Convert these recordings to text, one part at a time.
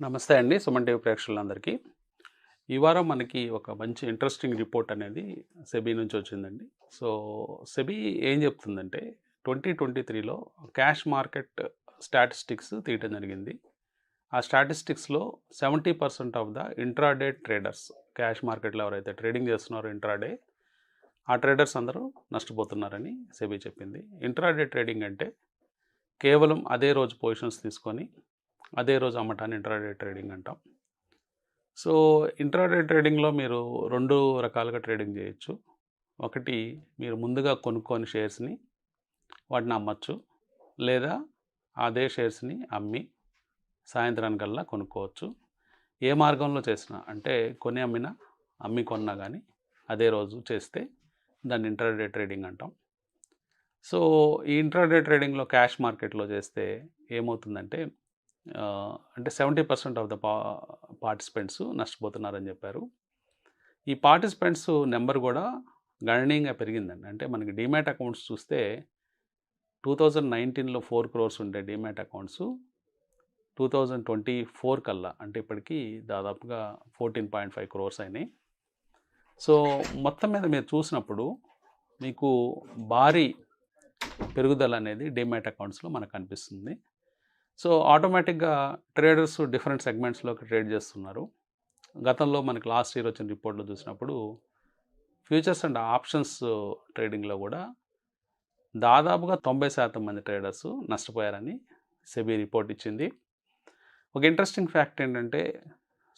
నమస్తే అండి. సుమన్ టీవీ ప్రేక్షకులందరికీ. ఈ వారం మనకి ఒక మంచి ఇంట్రెస్టింగ్ రిపోర్ట్ అనేది సెబీ నుంచి వచ్చిందండి. సో, సెబీ ఏం చెప్తుందంటే 2023లో క్యాష్ మార్కెట్ స్టాటిస్టిక్స్ తీయటం జరిగింది. ఆ స్టాటిస్టిక్స్‌లో 70% of the intraday traders, cash మార్కెట్‌లో ఎవరైతే ట్రేడింగ్ చేస్తున్నారో ఇంట్రాడే, ఆ ట్రేడర్స్ అందరూ నష్టపోతున్నారని సెబీ చెప్పింది. ఇంట్రాడే ట్రేడింగ్ అంటే కేవలం అదే రోజు పొజిషన్స్ తీసుకొని అదే రోజు అమ్మటాన్ని ఇంట్రాడే ట్రేడింగ్ అంటాం. సో, ఇంట్రాడే ట్రేడింగ్‌లో మీరు 2 రకాలుగా ట్రేడింగ్ చేయొచ్చు. ఒకటి, మీరు ముందుగా కొనుక్కొని షేర్స్‌ని వాటిని అమ్మొచ్చు. లేదా అదే షేర్స్‌ని అమ్మి సాయంత్రానికల్లా కొనుక్కోవచ్చు. ఏ మార్గంలో చేసినా, అంటే కొని అమ్మినా, అమ్మి కొన్నా కానీ అదే రోజు చేస్తే దాన్ని ఇంట్రాడే ట్రేడింగ్ అంటాం. సో, ఈ ఇంట్రాడే ట్రేడింగ్‌లో క్యాష్ మార్కెట్‌లో చేస్తే ఏమవుతుందంటే అంటే 70% ఆఫ్ ద పార్టిసిపెంట్స్ నష్టపోతున్నారని చెప్పారు. ఈ పార్టిసిపెంట్స్ నెంబర్ కూడా గణనీయంగా పెరిగిందండి. అంటే మనకి డీమ్యాట్ అకౌంట్స్ చూస్తే 2019లో 4 crores ఉండే డీమ్యాట్ అకౌంట్స్ 2024 కల్లా, అంటే ఇప్పటికీ దాదాపుగా 14.5 crores అయినాయి. సో, మొత్తం మీద మీరు చూసినప్పుడు మీకు భారీ పెరుగుదల అనేది డీమ్యాట్ అకౌంట్స్లో మనకు కనిపిస్తుంది. సో, ఆటోమేటిక్గా ట్రేడర్స్ డిఫరెంట్ సెగ్మెంట్స్లోకి ట్రేడ్ చేస్తున్నారు. గతంలో మనకి లాస్ట్ ఇయర్ వచ్చిన రిపోర్ట్లో చూసినప్పుడు ఫ్యూచర్స్ అండ్ ఆప్షన్స్ ట్రేడింగ్లో కూడా దాదాపుగా 90% మంది ట్రేడర్స్ నష్టపోయారని సెబీ రిపోర్ట్ ఇచ్చింది. ఒక ఇంట్రెస్టింగ్ ఫ్యాక్ట్ ఏంటంటే,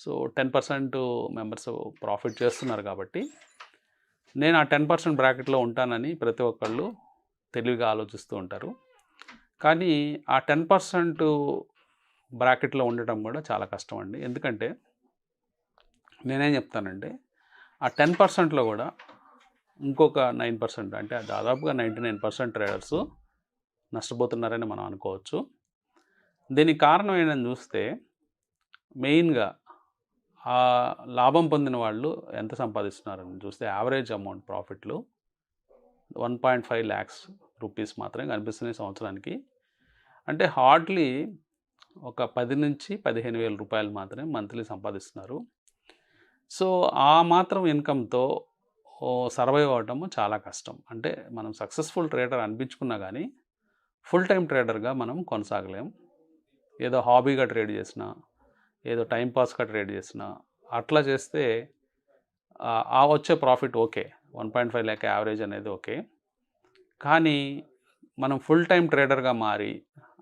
సో 10% మెంబర్స్ ప్రాఫిట్ చేస్తున్నారు కాబట్టి నేను ఆ 10% బ్రాకెట్లో ఉంటానని ప్రతి ఒక్కళ్ళు తెలివిగా ఆలోచిస్తూ ఉంటారు. కానీ ఆ 10% బ్రాకెట్లో ఉండటం కూడా చాలా కష్టం అండి. ఎందుకంటే నేనేం చెప్తానంటే, ఆ 10%లో కూడా ఇంకొక 9%, అంటే దాదాపుగా 99% ట్రేడర్స్ నష్టపోతున్నారని మనం అనుకోవచ్చు. దీనికి కారణం ఏంటని చూస్తే, మెయిన్గా ఆ లాభం పొందిన వాళ్ళు ఎంత సంపాదిస్తున్నారని చూస్తే యావరేజ్ అమౌంట్ ప్రాఫిట్లు 1.5 lakhs రూపీస్ మాత్రమే కనిపిస్తున్నాయి సంవత్సరానికి. అంటే హార్డ్లీ ఒక 10 నుంచి 15,000 రూపాయలు మాత్రమే మంత్లీ సంపాదిస్తున్నారు. సో, ఆ మాత్రం ఇన్కమ్‌తో సర్వైవ్ అవ్వటము చాలా కష్టం. అంటే మనం సక్సెస్ఫుల్ ట్రేడర్ అనిపించుకున్నా కానీ ఫుల్ టైం ట్రేడర్గా మనం కొనసాగలేం. ఏదో హాబీగా ట్రేడ్ చేసినా, ఏదో టైం పాస్గా ట్రేడ్ చేసినా, అట్లా చేస్తే ఆ వచ్చే ప్రాఫిట్ ఓకే, 1.5 lakh యావరేజ్ అనేది ఓకే. కానీ మనం ఫుల్ టైం ట్రేడర్గా మారి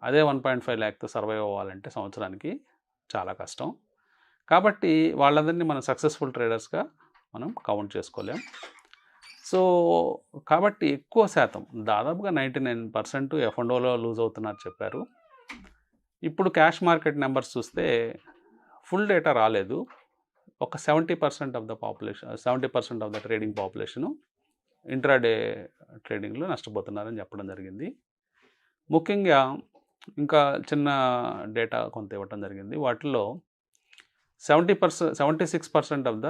అదే 1.5 lakhతో సర్వైవ్ అవ్వాలంటే సంవత్సరానికి చాలా కష్టం. కాబట్టి వాళ్ళందరినీ మనం సక్సెస్ఫుల్ ట్రేడర్స్గా మనం కౌంట్ చేసుకోలేం. సో, కాబట్టి ఎక్కువ శాతం, దాదాపుగా 99% ఎఫ్ఎండోలో లూజ్ అవుతున్నారు చెప్పారు. ఇప్పుడు క్యాష్ మార్కెట్ నెంబర్స్ చూస్తే ఫుల్ డేటా రాలేదు. ఒక 70% of the population, 70% of the trading population intraday ట్రేడింగ్లో నష్టపోతున్నారని చెప్పడం జరిగింది. ముఖ్యంగా ఇంకా చిన్న డేటా కొంత ఇవ్వటం జరిగింది. వాటిల్లో 76% ఆఫ్ ద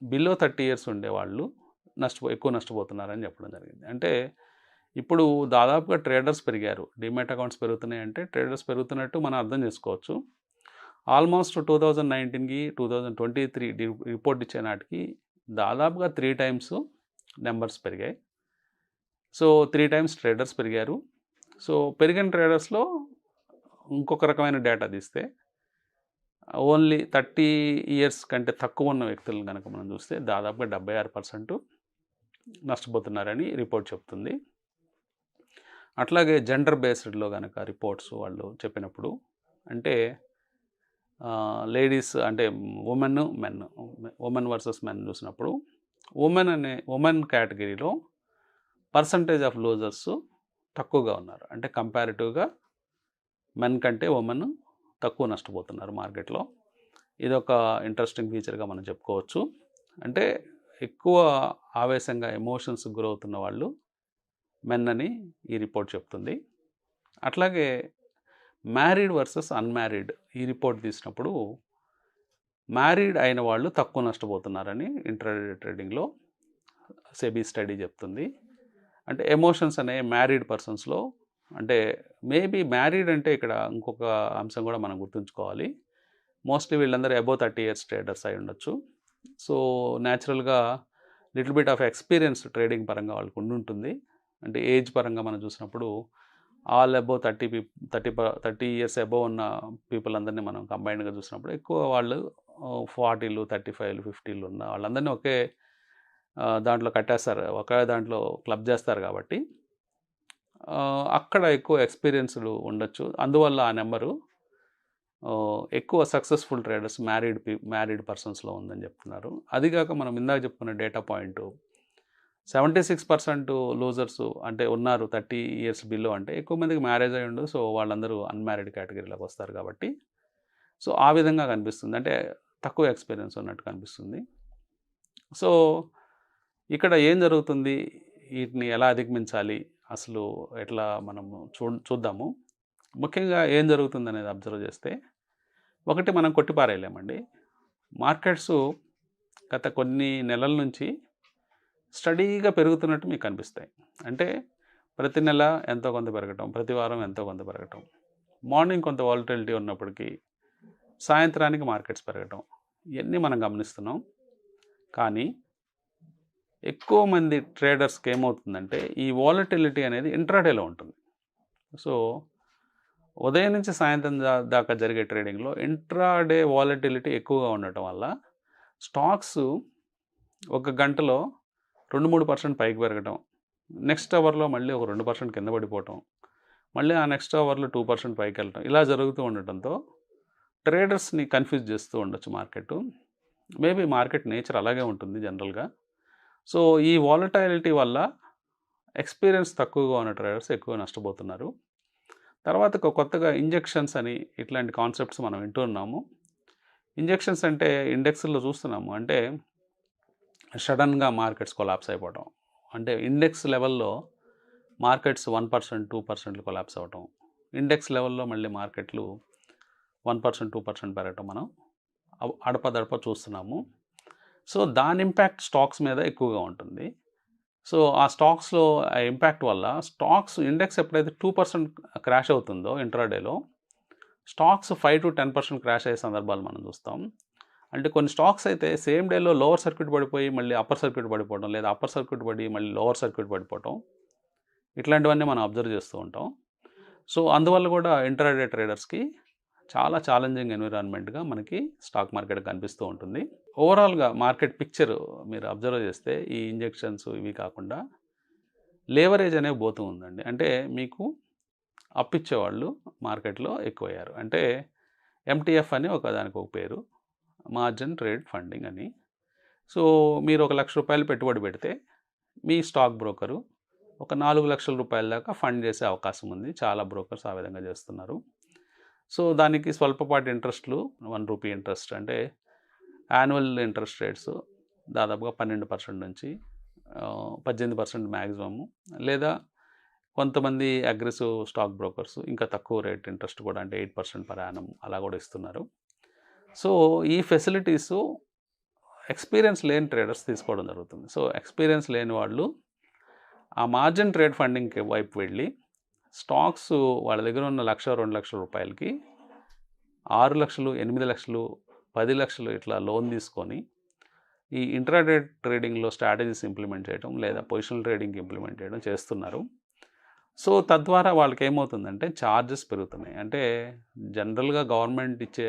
బిలో 30 years ఉండేవాళ్ళు ఎక్కువ నష్టపోతున్నారని చెప్పడం జరిగింది. అంటే ఇప్పుడు దాదాపుగా ట్రేడర్స్ పెరిగారు, డీమ్యాట్ అకౌంట్స్ పెరుగుతున్నాయంటే ట్రేడర్స్ పెరుగుతున్నట్టు మనం అర్థం చేసుకోవచ్చు. ఆల్మోస్ట్ 2019కి 2023 రిపోర్ట్ ఇచ్చే నాటికి దాదాపుగా 3 times నెంబర్స్ పెరిగాయి. సో 3 times ట్రేడర్స్ పెరిగారు. సో పెరిగిన ట్రేడర్స్లో ఇంకొక రకమైన డేటా తీస్తే ఓన్లీ 30 years కంటే తక్కువ ఉన్న వ్యక్తులను కనుక మనం చూస్తే దాదాపుగా 76% నష్టపోతున్నారని రిపోర్ట్ చెప్తుంది. అట్లాగే జెండర్ బేస్డ్లో కనుక రిపోర్ట్స్ వాళ్ళు చెప్పినప్పుడు, అంటే లేడీస్ అంటే ఉమెన్ వర్సెస్ మెన్ చూసినప్పుడు ఉమెన్ కేటగిరీలో పర్సంటేజ్ ఆఫ్ లూజర్స్ తక్కువగా ఉన్నారు. అంటే కంపారిటివ్గా మెన్ కంటే ఉమెన్ తక్కువ నష్టపోతున్నారు మార్కెట్లో. ఇదొక ఇంట్రెస్టింగ్ ఫీచర్గా మనం చెప్పుకోవచ్చు. అంటే ఎక్కువ ఆవేశంగా ఎమోషన్స్ గురవుతున్న వాళ్ళు మెన్ అని ఈ రిపోర్ట్ చెప్తుంది. అట్లాగే మ్యారీడ్ వర్సెస్ అన్మ్యారీడ్ ఈ రిపోర్ట్ తీసినప్పుడు మ్యారీడ్ అయిన వాళ్ళు తక్కువ నష్టపోతున్నారని ఇంట్రాడే ట్రేడింగ్లో సెబీ స్టడీ చెప్తుంది. అంటే ఎమోషన్స్ అనే మ్యారీడ్ పర్సన్స్లో అంటే మేబీ మ్యారీడ్ అంటే ఇక్కడ ఇంకొక అంశం కూడా మనం గుర్తుంచుకోవాలి. మోస్ట్లీ వీళ్ళందరూ అబోవ్ 30 ఇయర్స్ ట్రేడర్స్ అయి ఉండొచ్చు. సో న్యాచురల్గా little bit of experience trading పరంగా వాళ్ళకు ఉండుంటుంది. అంటే ఏజ్ పరంగా మనం చూసినప్పుడు ఆల్ అబోవ్ 30 ఇయర్స్ అబోవ్ ఉన్న పీపుల్ అందరినీ మనం కంబైన్డ్గా చూసినప్పుడు ఎక్కువ వాళ్ళు 40లు 35లు 50లు ఉన్న వాళ్ళందరినీ ఒకే దాంట్లో కట్టేస్తారు, ఒకే దాంట్లో క్లబ్ చేస్తారు కాబట్టి అక్కడ ఎక్కువ ఎక్స్పీరియన్స్డ్ ఉండొచ్చు. అందువల్ల ఆ నెంబరు ఎక్కువ సక్సెస్ఫుల్ ట్రేడర్స్ మ్యారీడ్ పర్సన్స్లో ఉందని చెప్తున్నారు. అదిగాక మనం ఇందాక చెప్పుకున్న డేటా పాయింట్ 76% లూజర్స్ అంటే ఉన్నారు 30 ఇయర్స్ బిలో, అంటే ఎక్కువ మందికి మ్యారేజ్ అయి ఉండదు. సో వాళ్ళందరూ అన్మ్యారీడ్ కేటగిరీలోకి వస్తారు కాబట్టి సో ఆ విధంగా కనిపిస్తుంది, అంటే తక్కువ ఎక్స్పీరియన్స్ ఉన్నట్టు కనిపిస్తుంది. సో ఇక్కడ ఏం జరుగుతుంది, వీటిని ఎలా అధిగమించాలి, అసలు ఎట్లా మనము చూద్దాము. ముఖ్యంగా ఏం జరుగుతుంది అనేది అబ్జర్వ్ చేస్తే, ఒకటి మనం కొట్టిపారేయలేమండి. మార్కెట్స్ గత కొన్ని నెలల నుంచి స్టడీగా పెరుగుతున్నట్టు మీకు కనిపిస్తాయి. అంటే ప్రతి నెల ఎంతో కొంత పెరగటం, ప్రతి వారం ఎంతో కొంత పెరగటం, మార్నింగ్ కొంత వాలటిలిటీ ఉన్నప్పటికీ సాయంత్రానికి మార్కెట్స్ పెరగటం, ఇవన్నీ మనం గమనిస్తున్నాం. కానీ ఎక్కువ మంది ట్రేడర్స్కి ఏమవుతుందంటే ఈ వాలటిలిటీ అనేది ఇంట్రాడేలో ఉంటుంది. సో ఉదయం నుంచి సాయంత్రం దాకా జరిగే ట్రేడింగ్లో ఇంట్రాడే వాలటిలిటీ ఎక్కువగా ఉండటం వల్ల స్టాక్స్ ఒక గంటలో 2-3% పైకి పెరగటం, నెక్స్ట్ అవర్లో మళ్ళీ ఒక 2% కింద పడిపోవటం, మళ్ళీ ఆ నెక్స్ట్ అవర్లో 2% పైకి వెళ్ళటం, ఇలా జరుగుతూ ఉండటంతో ట్రేడర్స్ని కన్ఫ్యూజ్ చేస్తూ ఉండొచ్చు మార్కెట్. మేబీ మార్కెట్ నేచర్ అలాగే ఉంటుంది జనరల్గా. సో ఈ వాలటైలిటీ వల్ల ఎక్స్పీరియన్స్ తక్కువగా ఉన్న ట్రేడర్స్ ఎక్కువ నష్టపోతున్నారు. తర్వాత కొత్తగా ఇంజెక్షన్స్ అని ఇట్లాంటి కాన్సెప్ట్స్ మనం వింటున్నాము. ఇంజెక్షన్స్ అంటే ఇండెక్స్లో చూస్తున్నాము, అంటే సడన్గా మార్కెట్స్ కొలాప్స్ అయిపోవటం, అంటే ఇండెక్స్ లెవెల్లో మార్కెట్స్ 1% 2% కొలాప్స్ అవ్వటం, ఇండెక్స్ లెవెల్లో మళ్ళీ మార్కెట్లు 1% 2% పెరగటం మనం అడపదడప చూస్తున్నాము. సో దాని ఇంపాక్ట్ స్టాక్స్ మీద ఎక్కువగా ఉంటుంది. సో ఆ స్టాక్స్లో ఆ ఇంపాక్ట్ వల్ల స్టాక్స్ ఇండెక్స్ ఎప్పుడైతే 2% క్రాష్ అవుతుందో ఇంట్రాడేలో, స్టాక్స్ 5-10% క్రాష్ అయ్యే సందర్భాలు మనం చూస్తాం. అంటే కొన్ని స్టాక్స్ అయితే సేమ్ డేలో లోవర్ సర్క్యూట్ పడిపోయి మళ్ళీ అప్పర్ సర్క్యూట్ పడిపోవడం, లేదా అప్పర్ సర్క్యూట్ పడి మళ్ళీ లోవర్ సర్క్యూట్ పడిపోవటం, ఇట్లాంటివన్నీ మనం అబ్జర్వ్ చేస్తూ ఉంటాం. సో అందువల్ల కూడా ఇంట్రాడే ట్రేడర్స్కి చాలా ఛాలెంజింగ్ ఎన్విరాన్మెంట్గా మనకి స్టాక్ మార్కెట్ కనిపిస్తూ ఉంటుంది. ఓవరాల్గా మార్కెట్ పిక్చర్ మీరు అబ్జర్వ్ చేస్తే ఈ ఇంజెక్షన్స్ ఇవి కాకుండా లేవరేజ్ అనేవి పోతూ ఉందండి. అంటే మీకు అప్పిచ్చేవాళ్ళు మార్కెట్లో ఎక్కువయ్యారు. అంటే ఎంటీఎఫ్ అని దానికి ఒక పేరు, మార్జిన్ ట్రేడ్ ఫండింగ్ అని. సో మీరు ₹1,00,000 పెట్టుబడి పెడితే మీ స్టాక్ బ్రోకరు ఒక ₹4,00,000 దాకా ఫండ్ చేసే అవకాశం ఉంది. చాలా బ్రోకర్స్ ఆ విధంగా చేస్తున్నారు. సో దానికి స్వల్పపాటి ఇంట్రెస్ట్లు, ₹1 ఇంట్రెస్ట్, అంటే యాన్యువల్ ఇంట్రెస్ట్ రేట్స్ దాదాపుగా 12% నుంచి 18% మ్యాక్సిమము, లేదా కొంతమంది అగ్రెసివ్ స్టాక్ బ్రోకర్స్ ఇంకా తక్కువ రేట్ ఇంట్రెస్ట్ కూడా, అంటే 8% పర్ యానం అలా కూడా ఇస్తున్నారు. సో ఈ ఫెసిలిటీస్ ఎక్స్పీరియన్స్ లేని ట్రేడర్స్ తీసుకోవడం జరుగుతుంది. సో ఎక్స్పీరియన్స్ లేని వాళ్ళు ఆ మార్జిన్ ట్రేడ్ ఫండింగ్ వైపు వెళ్ళి స్టాక్స్ వాళ్ళ దగ్గర ఉన్న ₹1,00,000-2,00,000కి 6 లక్షలు, 8 లక్షలు, 10 లక్షలు ఇట్లా లోన్ తీసుకొని ఈ ఇంట్రాడే ట్రేడింగ్లో స్ట్రాటజీస్ ఇంప్లిమెంట్ చేయడం, లేదా పొజిషనల్ ట్రేడింగ్ ఇంప్లిమెంట్ చేయడం చేస్తున్నారు. సో తద్వారా వాళ్ళకి ఏమవుతుందంటే ఛార్జెస్ పెరుగుతున్నాయి. అంటే జనరల్గా గవర్నమెంట్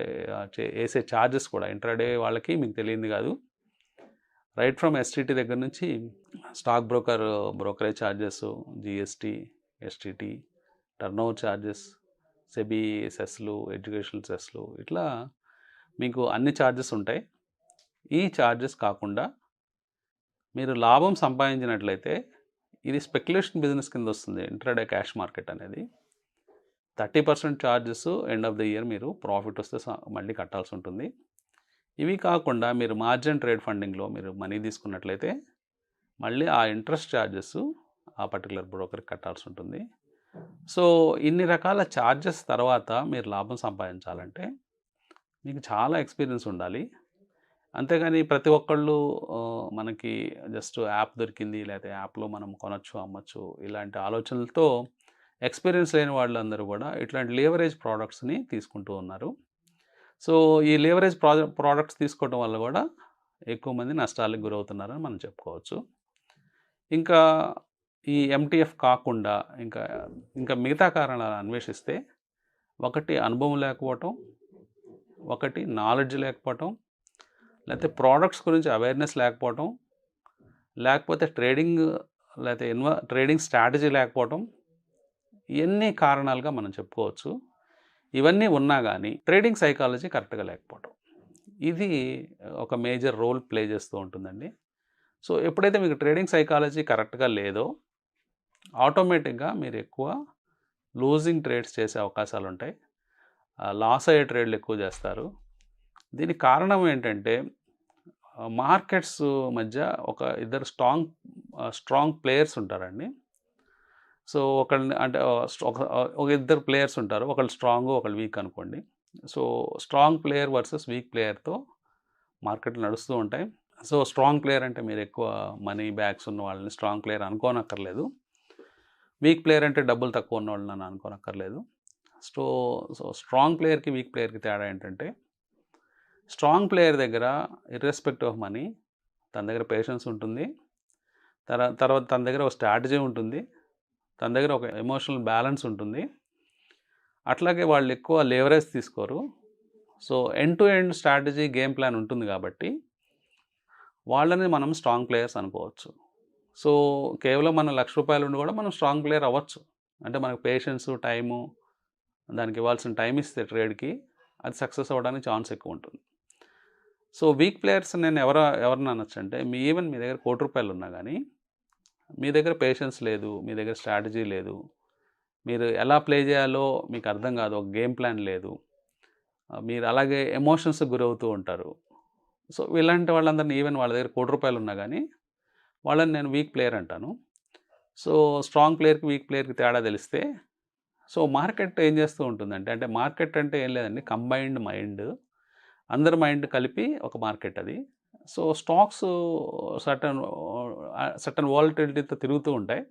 వేసే ఛార్జెస్ కూడా ఇంట్రాడే వాళ్ళకి మీకు తెలియంది కాదు. రైట్ ఫ్రమ్ ఎస్టీటీ దగ్గర నుంచి stock brokerage charges, GST, STT, turnover charges, SEBI సెస్లు, ఎడ్యుకేషనల్ సెస్లు, ఇట్లా మీకు అన్ని ఛార్జెస్ ఉంటాయి. ఈ ఛార్జెస్ కాకుండా మీరు లాభం సంపాదించినట్లయితే ఇది స్పెక్యులేషన్ బిజినెస్ కింద వస్తుంది. ఇంట్రాడే క్యాష్ మార్కెట్ అనేది 30% charges end of the year మీరు ప్రాఫిట్ వస్తే మళ్ళీ కట్టాల్సి ఉంటుంది. ఇవి కాకుండా మీరు మార్జిన్ ట్రేడ్ ఫండింగ్లో మీరు మనీ తీసుకున్నట్లయితే మళ్ళీ ఆ ఇంట్రెస్ట్ ఛార్జెస్ ఆ పర్టికులర్ బ్రోకర్కి కట్టాల్సి ఉంటుంది. సో ఇన్ని రకాల ఛార్జెస్ తర్వాత మీరు లాభం సంపాదించాలంటే మీకు చాలా ఎక్స్పీరియన్స్ ఉండాలి. అంతేగాని ప్రతి ఒక్కళ్ళు మనకి జస్ట్ యాప్ దొరికింది, లేకపోతే యాప్లో మనం కొనొచ్చు, అమ్మచ్చు, ఇలాంటి ఆలోచనలతో ఎక్స్పీరియన్స్ లేని వాళ్ళందరూ కూడా ఇట్లాంటి లీవరేజ్ ప్రోడక్ట్స్ని తీసుకుంటూ ఉన్నారు. సో ఈ లీవరేజ్ ప్రోడక్ట్స్ తీసుకోవడం వల్ల కూడా ఎక్కువ మంది నష్టాలకు గురవుతున్నారని మనం చెప్పుకోవచ్చు. ఇంకా ఈ ఎంటీఎఫ్ కాకుండా ఇంకా మిగతా కారణాలు అన్వేషిస్తే, ఒకటి అనుభవం లేకపోవటం, ఒకటి నాలెడ్జ్ లేకపోవటం, లేకపోతే ప్రోడక్ట్స్ గురించి అవేర్నెస్ లేకపోవటం, లేకపోతే ట్రేడింగ్ స్ట్రాటజీ లేకపోవటం, ఇవన్నీ కారణాలుగా మనం చెప్పుకోవచ్చు. ఇవన్నీ ఉన్నా కానీ ట్రేడింగ్ సైకాలజీ కరెక్ట్గా లేకపోవటం, ఇది ఒక మేజర్ రోల్ ప్లే చేస్తూ ఉంటుందండి. సో ఎప్పుడైతే మీకు ట్రేడింగ్ సైకాలజీ కరెక్ట్గా లేదో ఆటోమేటిక్గా మీరు ఎక్కువ లూజింగ్ ట్రేడ్స్ చేసే అవకాశాలు ఉంటాయి, లాస్ అయ్యే ట్రేడ్లు ఎక్కువ చేస్తారు. దీనికి కారణం ఏంటంటే మార్కెట్స్ మధ్య ఇద్దరు స్ట్రాంగ్ ప్లేయర్స్ ఉంటారండి. సో ఒక ఇద్దరు ప్లేయర్స్ ఉంటారు, ఒకళ్ళు స్ట్రాంగ్ ఒకళ్ళు వీక్ అనుకోండి. So strong player versus weak ప్లేయర్తో మార్కెట్లు నడుస్తూ ఉంటాయి. సో స్ట్రాంగ్ ప్లేయర్ అంటే మీరు ఎక్కువ మనీ బ్యాగ్స్ ఉన్న వాళ్ళని స్ట్రాంగ్ ప్లేయర్ అనుకోనక్కర్లేదు. వీక్ ప్లేయర్ అంటే డబ్బులు తక్కువ ఉన్న వాళ్ళని అనుకోనక్కర్లేదు. సో స్ట్రాంగ్ ప్లేయర్కి వీక్ ప్లేయర్కి తేడా ఏంటంటే, స్ట్రాంగ్ ప్లేయర్ దగ్గర ఇర్రెస్పెక్టివ్ ఆఫ్ మనీ తన దగ్గర పేషెన్స్ ఉంటుంది, తర్వాత తన దగ్గర ఒక స్ట్రాటజీ ఉంటుంది, తన దగ్గర ఒక ఎమోషనల్ బ్యాలెన్స్ ఉంటుంది. అట్లాగే వాళ్ళు ఎక్కువ లేవరేజ్ తీసుకోరు. So end to end strategy game plan ఉంటుంది కాబట్టి వాళ్ళని మనం స్ట్రాంగ్ ప్లేయర్స్ అనుకోవచ్చు. సో కేవలం మన ₹1,00,000 ఉండి కూడా మనం స్ట్రాంగ్ ప్లేయర్ అవ్వచ్చు. అంటే మనకు పేషెన్సు, టైము, దానికి ఇవ్వాల్సిన టైం ఇస్తే ట్రేడ్కి అది సక్సెస్ అవ్వడానికి ఛాన్స్ ఎక్కువ ఉంటుంది. సో వీక్ ప్లేయర్స్ నేను ఎవరిని అనొచ్చు అంటే, ఈవెన్ మీ దగ్గర ₹1,00,00,000 ఉన్నా కానీ మీ దగ్గర పేషెన్స్ లేదు, మీ దగ్గర స్ట్రాటజీ లేదు, మీరు ఎలా ప్లే చేయాలో మీకు అర్థం కాదు, ఒక గేమ్ ప్లాన్ లేదు, మీరు అలాగే ఎమోషన్స్కి గురవుతూ ఉంటారు. సో ఇలాంటి వాళ్ళందరినీ ఈవెన్ వాళ్ళ దగ్గర ₹1,00,00,000 ఉన్నా కానీ వాళ్ళని నేను వీక్ ప్లేయర్ అంటాను. సో స్ట్రాంగ్ ప్లేయర్కి వీక్ ప్లేయర్కి తేడా తెలిస్తే, సో మార్కెట్ ఏం చేస్తూ ఉంటుందంటే, అంటే మార్కెట్ అంటే ఏం లేదండి, కంబైన్డ్ మైండ్, అందరి మైండ్ కలిపి ఒక మార్కెట్ అది. సో స్టాక్స్ సర్టన్ వాలటిలిటీతో తిరుగుతూ ఉంటాయి.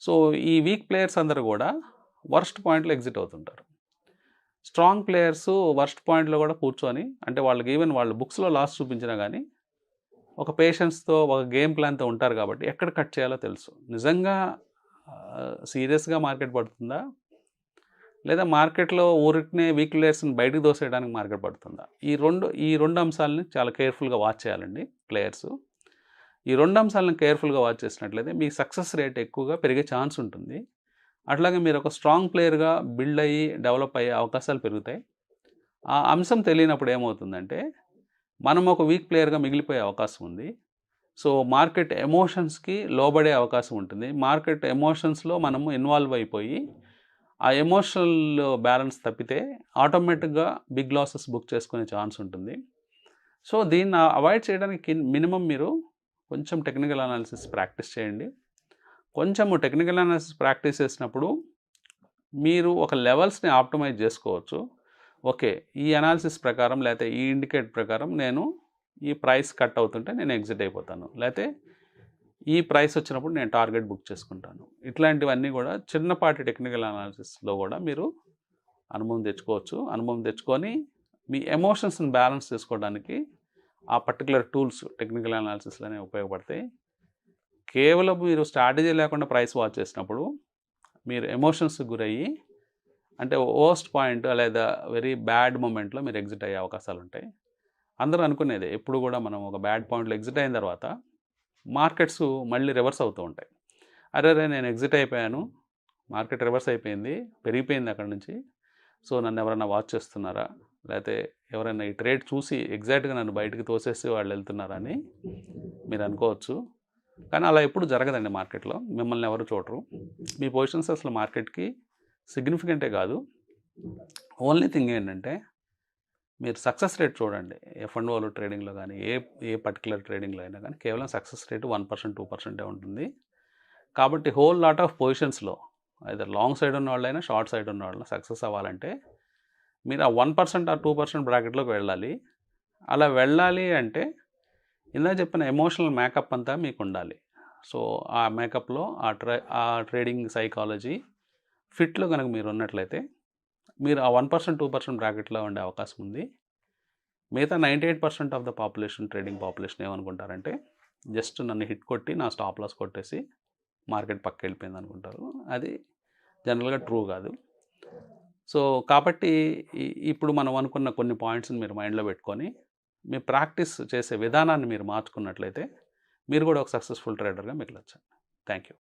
సో ఈ వీక్ ప్లేయర్స్ అందరూ కూడా వర్స్ట్ పాయింట్లో ఎగ్జిట్ అవుతుంటారు. స్ట్రాంగ్ ప్లేయర్స్ వర్స్ట్ పాయింట్లో కూడా కూర్చొని, అంటే వాళ్ళకి ఈవెన్ వాళ్ళు బుక్స్లో లాస్ చూపించినా కానీ ఒక పేషెన్స్తో ఒక గేమ్ ప్లాన్తో ఉంటారు కాబట్టి ఎక్కడ కట్ చేయాలో తెలుసు. నిజంగా సీరియస్గా మార్కెట్ పడుతుందా, లేదా మార్కెట్లో ఊరికనే వీక్ ప్లేయర్స్ని బయటకు దోసేయడానికి మార్కెట్ పడుతుందా, ఈ రెండు అంశాలని చాలా కేర్ఫుల్గా వాచ్ చేయాలండి ప్లేయర్స్. ఈ రెండు అంశాలను కేర్ఫుల్గా వాచ్ చేసినట్లయితే మీ సక్సెస్ రేట్ ఎక్కువగా పెరిగే ఛాన్స్ ఉంటుంది. అట్లాగే మీరు ఒక స్ట్రాంగ్ ప్లేయర్గా బిల్డ్ అయ్యి డెవలప్ అయ్యే అవకాశాలు పెరుగుతాయి. ఆ అంశం తెలియనప్పుడు ఏమవుతుందంటే మనం ఒక వీక్ ప్లేయర్గా మిగిలిపోయే అవకాశం ఉంది. సో మార్కెట్ ఎమోషన్స్కి లోబడే అవకాశం ఉంటుంది. మార్కెట్ ఎమోషన్స్లో మనము ఇన్వాల్వ్ అయిపోయి ఆ ఎమోషనల్ బ్యాలెన్స్ తప్పితే ఆటోమేటిక్గా బిగ్ లాసెస్ బుక్ చేసుకునే ఛాన్స్ ఉంటుంది. సో దీన్ని అవాయిడ్ చేయడానికి మినిమం మీరు కొంచెం టెక్నికల్ అనాలిసిస్ ప్రాక్టీస్ చేయండి. కొంచెము టెక్నికల్ అనాలిసిస్ ప్రాక్టీస్ చేసినప్పుడు మీరు ఒక లెవెల్స్ని ఆప్టిమైజ్ చేసుకోవచ్చు. ఓకే, ఈ అనాలిసిస్ ప్రకారం లేకపోతే ఈ ఇండికేట్ ప్రకారం నేను ఈ ప్రైస్ కట్ అవుతుంటే నేను ఎగ్జిట్ అయిపోతాను, లేకపోతే ఈ ప్రైస్ వచ్చినప్పుడు నేను టార్గెట్ బుక్ చేసుకుంటాను. ఇట్లాంటివన్నీ కూడా చిన్నపాటి టెక్నికల్ అనాలిసిస్లో కూడా మీరు అనుభవం తెచ్చుకోవచ్చు. అనుభవం తెచ్చుకొని మీ ఎమోషన్స్ని బ్యాలెన్స్ చేసుకోవడానికి ఆ పర్టికులర్ టూల్స్ టెక్నికల్ అనాలిసిస్లోనే ఉపయోగపడతాయి. కేవలం మీరు స్ట్రాటజీ లేకుండా ప్రైస్ వాచ్ చేసినప్పుడు మీరు ఎమోషన్స్కి గురయ్యి, అంటే వర్స్ట్ పాయింట్ లేదా వెరీ బ్యాడ్ మూమెంట్లో మీరు ఎగ్జిట్ అయ్యే అవకాశాలు ఉంటాయి. అందరూ అనుకునేదే, ఎప్పుడు కూడా మనం ఒక బ్యాడ్ పాయింట్లో ఎగ్జిట్ అయిన తర్వాత మార్కెట్స్ మళ్ళీ రివర్స్ అవుతూ ఉంటాయి. అరే నేను ఎగ్జిట్ అయిపోయాను, మార్కెట్ రివర్స్ అయిపోయింది, పెరిగిపోయింది అక్కడ నుంచి, సో నన్ను ఎవరైనా వాచ్ చేస్తున్నారా, లేకపోతే ఎవరైనా ఈ ట్రేడ్ చూసి ఎగ్జాక్ట్గా నన్ను బయటకు తోసేసి వాళ్ళు వెళ్తున్నారా అని మీరు అనుకోవచ్చు. కానీ అలా ఎప్పుడు జరగదండి. మార్కెట్లో మిమ్మల్ని ఎవరు చూడరు. మీ పొజిషన్స్ అసలు మార్కెట్కి సిగ్నిఫికెంటే కాదు. ఓన్లీ థింగ్ ఏంటంటే మీరు సక్సెస్ రేట్ చూడండి. F&O ట్రేడింగ్లో కానీ ఏ పర్టికులర్ ట్రేడింగ్లో అయినా కానీ కేవలం సక్సెస్ రేటు 1%, 2% ఉంటుంది. కాబట్టి హోల్ లాట్ ఆఫ్ పొజిషన్స్లో ఐదర్ లాంగ్ సైడ్ ఉన్న వాళ్ళైనా షార్ట్ సైడ్ ఉన్న వాళ్ళైనా సక్సెస్ అవ్వాలంటే మీరు ఆ 1% ఆ 2% బ్రాకెట్లోకి వెళ్ళాలి. అలా వెళ్ళాలి అంటే ఇందాక చెప్పిన ఎమోషనల్ మేకప్ అంతా మీకు ఉండాలి. సో ఆ మేకప్లో ఆ ట్రేడింగ్ సైకాలజీ, ఫిట్లో కనుక మీరు ఉన్నట్లయితే మీరు ఆ 1% 2% బ్రాకెట్లో ఉండే అవకాశం ఉంది. మిగతా 98% of the population, trading population ఏమనుకుంటారంటే జస్ట్ నన్ను హిట్ కొట్టి నా స్టాప్ లాస్ కొట్టేసి మార్కెట్ పక్క వెళ్ళిపోయింది అనుకుంటారు. అది జనరల్గా ట్రూ కాదు. సో కాబట్టి ఇప్పుడు మనం అనుకున్న కొన్ని పాయింట్స్ని మీరు మైండ్లో పెట్టుకొని మీ ప్రాక్టీస్ చేసే విధానాన్ని మీరు మార్చుకున్నట్లయితే మీరు కూడా ఒక సక్సెస్ఫుల్ ట్రేడర్గా మిగలొచ్చు. Thank you.